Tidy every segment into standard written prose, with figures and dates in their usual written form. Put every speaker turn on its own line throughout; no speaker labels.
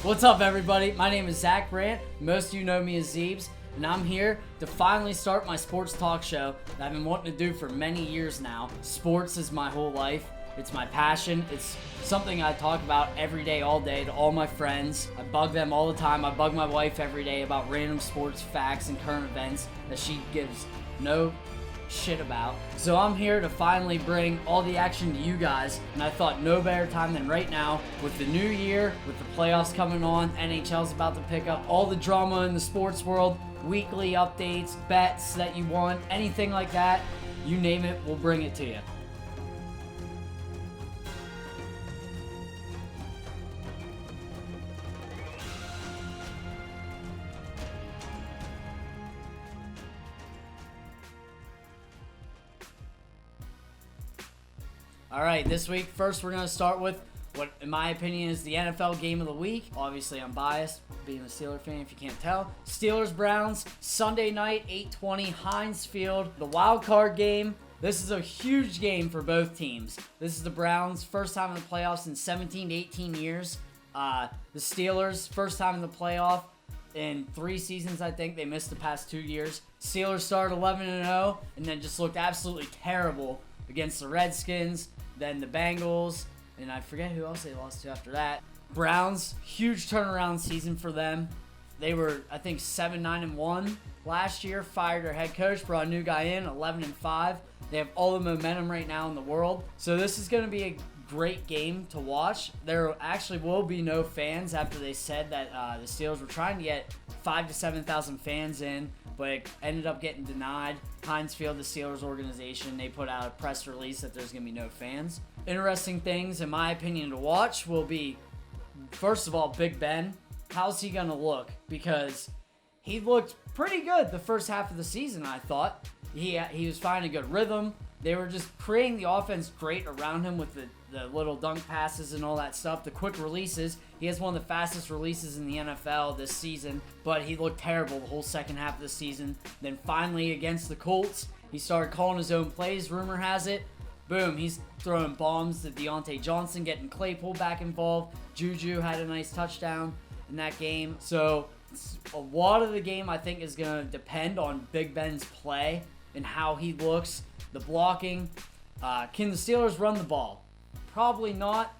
What's up, everybody? My name is Zach Brandt. Most of you know me as Zeebs, and I'm here to finally start my sports talk show that I've been wanting to do for many years now. Sports is my whole life. It's my passion. It's something I talk about every day, all day, to all my friends. I bug them all the time. I bug my wife every day about random sports facts and current events that she gives no shit about. So I'm here to finally bring all the action to you guys, and I thought no better time than right now with the new year, with the playoffs coming on, NHL's about to pick up, all the drama in the sports world, weekly updates, bets that you want, anything like that, you name it, we'll bring it to you. Alright, this week, first we're going to start with what, in my opinion, is the NFL game of the week. Obviously, I'm biased, being a Steelers fan, if you can't tell. Steelers-Browns, Sunday night, 8:20, Heinz Field. The wild card game. This is a huge game for both teams. This is the Browns' first time in the playoffs in 17 to 18 years. The Steelers' first time in the playoff in 3 seasons, I think. They missed the past 2 years. Steelers started 11-0 and then just looked absolutely terrible against the Redskins, then the Bengals, and I forget who else they lost to after that. Browns, huge turnaround season for them. They were, I think, 7-9-1 last year. Fired their head coach, brought a new guy in, 11-5. They have all the momentum right now in the world. So this is going to be a great game to watch. There actually will be no fans after they said that the Steelers were trying to get 5,000 to 7,000 fans in, but it ended up getting denied. Heinz Field, the Steelers organization, they put out a press release that there's going to be no fans. Interesting things, in my opinion, to watch will be, first of all, Big Ben. How's he going to look? Because he looked pretty good the first half of the season, I thought. He was finding a good rhythm. They were just creating the offense great around him with the little dunk passes and all that stuff, the quick releases. He has one of the fastest releases in the NFL this season, but he looked terrible the whole second half of the season. Then finally against the Colts, he started calling his own plays, rumor has it. Boom, he's throwing bombs to Deontay Johnson, getting Claypool back involved. Juju had a nice touchdown in that game. So a lot of the game, I think, is going to depend on Big Ben's play and how he looks, the blocking. Can the Steelers run the ball? Probably not.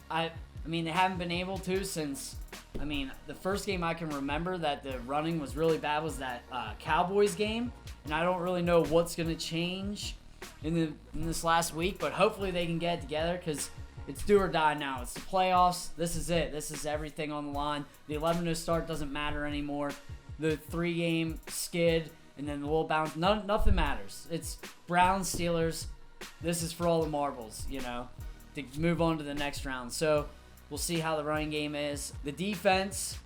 I mean, they haven't been able to since, the first game I can remember that the running was really bad was that Cowboys game. And I don't really know what's going to change in this last week, but hopefully they can get it together because it's do or die now. It's the playoffs. This is it. This is everything on the line. The 11-0 start doesn't matter anymore. The 3-game skid and then the little bounce, nothing matters. It's Browns, Steelers. This is for all the marbles, to move on to the next round. So we'll see how the running game is. The defense,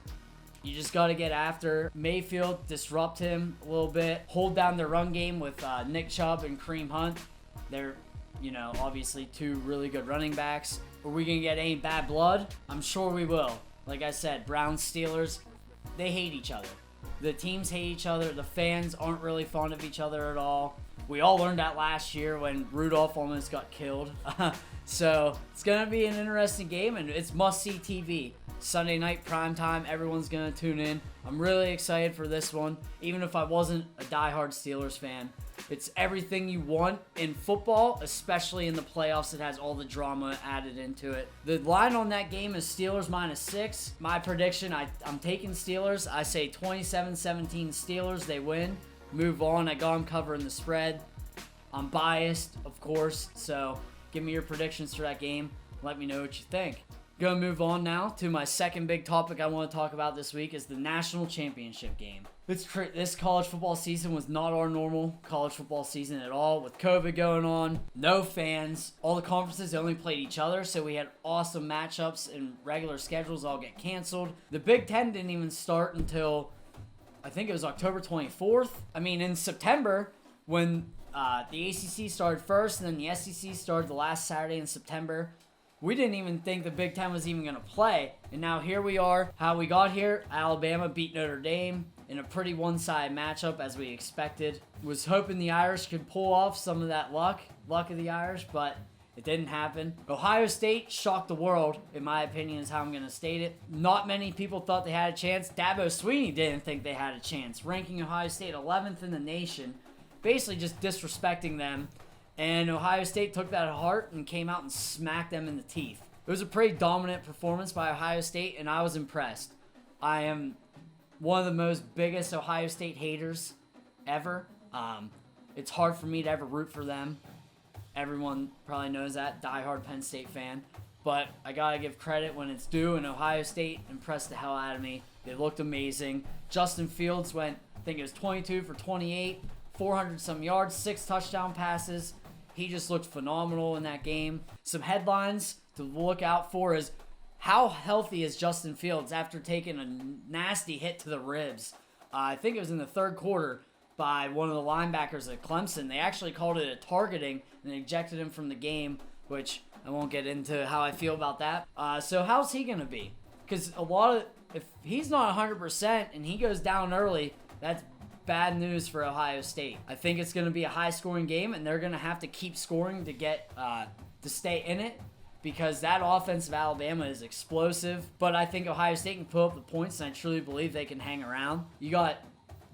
you just got to get after Mayfield, disrupt him a little bit, hold down the run game with Nick Chubb and Kareem Hunt. They're, obviously 2 really good running backs. Are we going to get any bad blood? I'm sure we will. Like I said, Browns, Steelers, they hate each other. The teams hate each other. The fans aren't really fond of each other at all. We all learned that last year when Rudolph almost got killed. So it's going to be an interesting game, and it's must-see TV. Sunday night primetime, everyone's going to tune in. I'm really excited for this one, even if I wasn't a diehard Steelers fan. It's everything you want in football, especially in the playoffs. It has all the drama added into it. The line on that game is Steelers -6. My prediction, I'm taking Steelers. I say 27-17 Steelers. They win. Move on. I got them covering the spread. I'm biased, of course, so give me your predictions for that game. Let me know what you think. Gonna move on now to my second big topic I want to talk about this week is the national championship game. This college football season was not our normal college football season at all. With COVID going on, no fans, all the conferences only played each other, so we had awesome matchups and regular schedules all get canceled. The Big Ten didn't even start until, I think it was October 24th. In September, when the ACC started first and then the SEC started the last Saturday in September, we didn't even think the Big Ten was even going to play. And now here we are. How we got here, Alabama beat Notre Dame in a pretty one-sided matchup as we expected. Was hoping the Irish could pull off some of that luck of the Irish, but It didn't happen. Ohio State shocked the world, in my opinion, is how I'm going to state it. Not many people thought they had a chance. Dabo Swinney didn't think they had a chance, ranking Ohio State 11th in the nation, basically just disrespecting them. And Ohio State took that to heart and came out and smacked them in the teeth. It was a pretty dominant performance by Ohio State, and I was impressed. I am one of the most biggest Ohio State haters ever. It's hard for me to ever root for them. Everyone probably knows that, diehard Penn State fan. But I gotta give credit when it's due, and Ohio State impressed the hell out of me. They looked amazing. Justin Fields went, I think it was 22 for 28, 400-some yards, 6 touchdown passes. He just looked phenomenal in that game. Some headlines to look out for is how healthy is Justin Fields after taking a nasty hit to the ribs. I think it was in the third quarter by one of the linebackers at Clemson. They actually called it a targeting and ejected him from the game, which I won't get into how I feel about that. So how's he going to be? Because if he's not 100% and he goes down early, that's bad news for Ohio State. I think it's going to be a high-scoring game, and they're going to have to keep scoring to get to stay in it, because that offense of Alabama is explosive. But I think Ohio State can put up the points, and I truly believe they can hang around. You got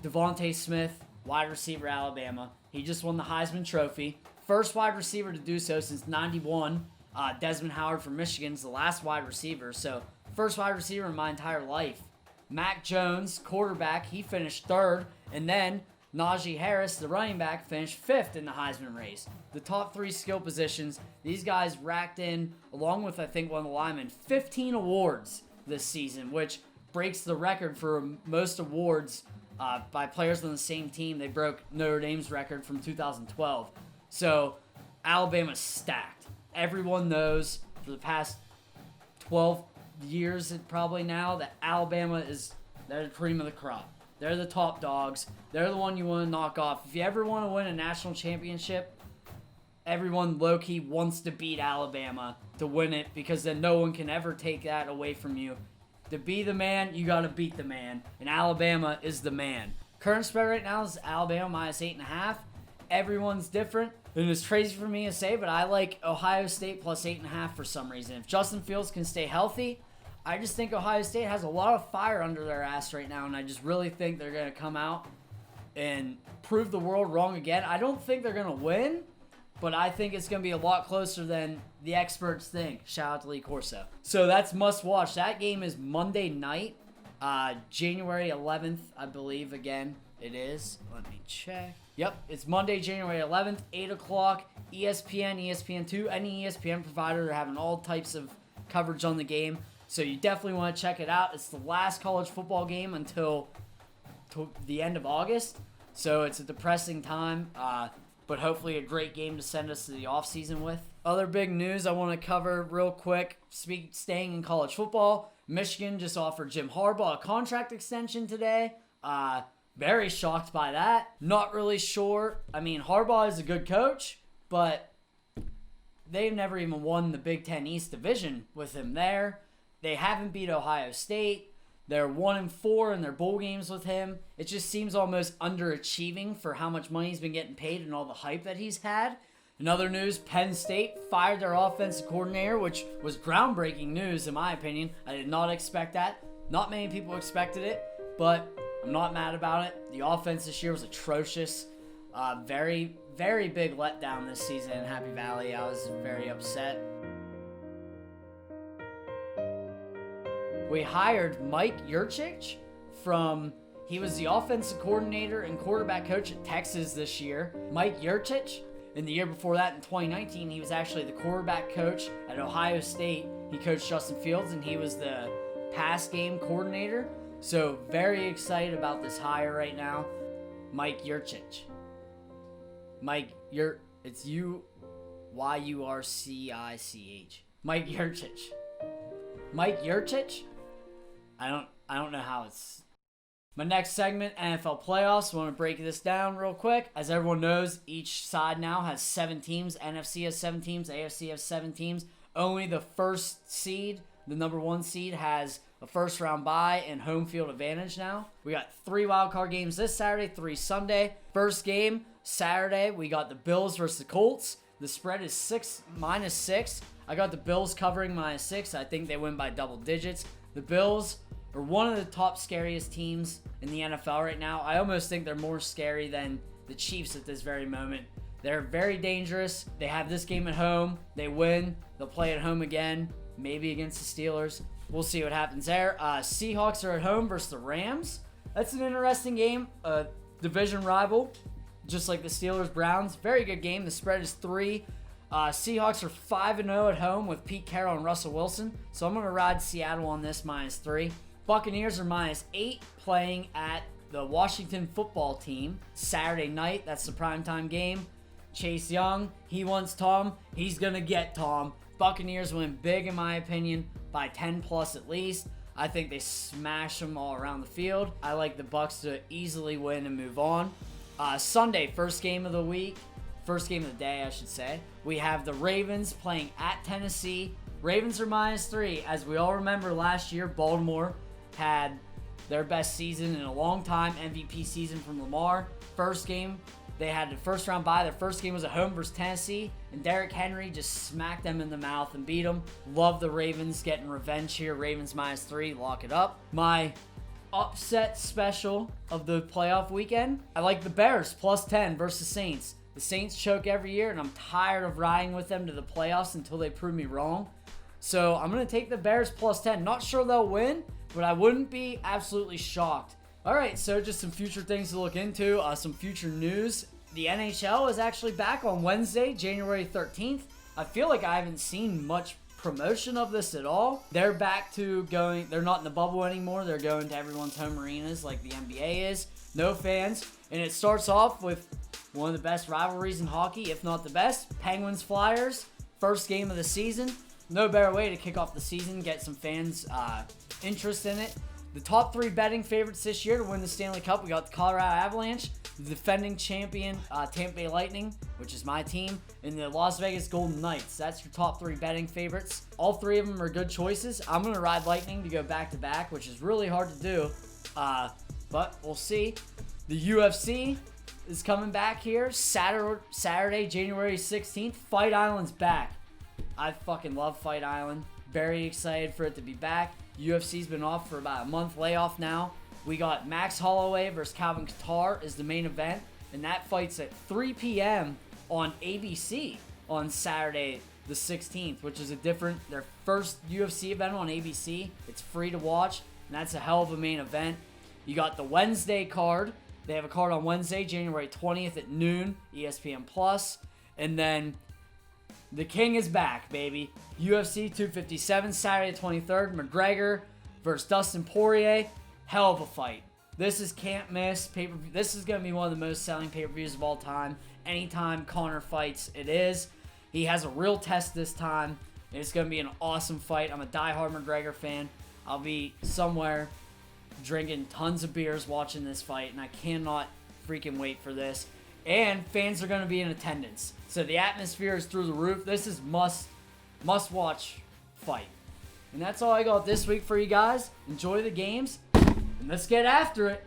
Devontae Smith, wide receiver, Alabama. He just won the Heisman Trophy. First wide receiver to do so since 91. Desmond Howard from Michigan is the last wide receiver. So, first wide receiver in my entire life. Mac Jones, quarterback, he finished third. And then Najee Harris, the running back, finished fifth in the Heisman race. The top 3 skill positions, these guys racked in, along with, I think, one of the linemen, 15 awards this season, which breaks the record for most awards by players on the same team. They broke Notre Dame's record from 2012. So, Alabama's stacked. Everyone knows for the past 12 years probably now that Alabama they're the cream of the crop. They're the top dogs. They're the one you want to knock off. If you ever want to win a national championship, everyone low-key wants to beat Alabama to win it, because then no one can ever take that away from you. To be the man, you got to beat the man. And Alabama is the man. Current spread right now is Alabama minus 8.5. Everyone's different. And it's crazy for me to say, but I like Ohio State plus 8.5 for some reason. If Justin Fields can stay healthy, I just think Ohio State has a lot of fire under their ass right now. And I just really think they're going to come out and prove the world wrong again. I don't think they're going to win, but I think it's going to be a lot closer than the experts think. Shout out to Lee Corso. So that's must watch. That game is Monday night, January 11th, I believe. Again, it is. Let me check. Yep, it's Monday, January 11th, 8 o'clock. ESPN, ESPN2, any ESPN provider are having all types of coverage on the game. So you definitely want to check it out. It's the last college football game until the end of August. So it's a depressing time. But hopefully a great game to send us to the offseason with. Other big news I want to cover real quick, staying in college football. Michigan just offered Jim Harbaugh a contract extension today. Very shocked by that. Not really sure. I mean, Harbaugh is a good coach, but they've never even won the Big Ten East Division with him there. They haven't beat Ohio State. They're 1-4 in their bowl games with him. It just seems almost underachieving for how much money he's been getting paid and all the hype that he's had. In other news, Penn State fired their offensive coordinator, which was groundbreaking news in my opinion. I did not expect that. Not many people expected it, but I'm not mad about it. The offense this year was atrocious. Very, very big letdown this season in Happy Valley. I was very upset. We hired Mike Yurcich he was the offensive coordinator and quarterback coach at Texas this year. Mike Yurcich, in the year before that, in 2019, he was actually the quarterback coach at Ohio State. He coached Justin Fields, and he was the pass game coordinator. So very excited about this hire right now. Mike Yurcich. It's Yurcich. Mike Yurcich. Mike Yurcich? I don't know how it's... My next segment, NFL playoffs. I want to break this down real quick. As everyone knows, each side now has 7 teams. NFC has 7 teams. AFC has 7 teams. Only the first seed, the number 1 seed, has a first round bye and home field advantage now. We got 3 wildcard games this Saturday, 3 Sunday. First game, Saturday, we got the Bills versus the Colts. The spread is -6. I got the Bills covering -6. I think they win by double digits. The Bills are one of the top scariest teams in the NFL right now. I almost think they're more scary than the Chiefs at this very moment. They're very dangerous. They have this game at home. They win. They'll play at home again, maybe against the Steelers. We'll see what happens there. Seahawks are at home versus the Rams. That's an interesting game. Division rival, just like the Steelers-Browns. Very good game. The spread is 3. Seahawks are 5-0 at home with Pete Carroll and Russell Wilson. So I'm going to ride Seattle on this -3. Buccaneers are -8 playing at the Washington football team Saturday night. That's the primetime game. Chase Young, he wants Tom. He's going to get Tom. Buccaneers win big, in my opinion, by 10+ at least. I think they smash them all around the field. I like the Bucs to easily win and move on. Sunday, first game of the week. First game of the day, I should say. We have the Ravens playing at Tennessee. Ravens are -3. As we all remember, last year, Baltimore had their best season in a long time, MVP season from Lamar. First game, they had the first round bye. Their first game was at home versus Tennessee, and Derrick Henry just smacked them in the mouth and beat them. Love the Ravens getting revenge here. Ravens -3, lock it up. My upset special of the playoff weekend, I like the Bears +10 versus Saints. The Saints choke every year, and I'm tired of riding with them to the playoffs until they prove me wrong. So I'm going to take the Bears +10. Not sure they'll win, but I wouldn't be absolutely shocked. All right, so just some future things to look into, some future news. The NHL is actually back on Wednesday, January 13th. I feel like I haven't seen much promotion of this at all. They're back to going, they're not in the bubble anymore. They're going to everyone's home arenas like the NBA is. No fans. And it starts off with one of the best rivalries in hockey, if not the best. Penguins-Flyers, first game of the season. No better way to kick off the season, get some fans' interest in it. The top 3 betting favorites this year to win the Stanley Cup, we got the Colorado Avalanche, the defending champion Tampa Bay Lightning, which is my team, and the Las Vegas Golden Knights. That's your top 3 betting favorites. All 3 of them are good choices. I'm going to ride Lightning to go back-to-back, which is really hard to do, but we'll see. The UFC is coming back here Saturday, January 16th. Fight Island's back. I fucking love Fight Island. Very excited for it to be back. UFC's been off for about a month layoff now. We got Max Holloway versus Calvin Kattar is the main event, and that fight's at 3 p.m. on ABC on Saturday the 16th, which is their first UFC event on ABC. It's free to watch, and that's a hell of a main event. You got the Wednesday card. They have a card on Wednesday, January 20th at noon, ESPN Plus, and then the King is back, baby. UFC 257, Saturday 23rd. McGregor versus Dustin Poirier. Hell of a fight. This is can't miss. Pay-per-view. This is going to be one of the most selling pay-per-views of all time. Anytime Conor fights, it is. He has a real test this time. And it's going to be an awesome fight. I'm a diehard McGregor fan. I'll be somewhere drinking tons of beers watching this fight. And I cannot freaking wait for this. And fans are going to be in attendance. So the atmosphere is through the roof. This is must-watch fight. And that's all I got this week for you guys. Enjoy the games, and let's get after it.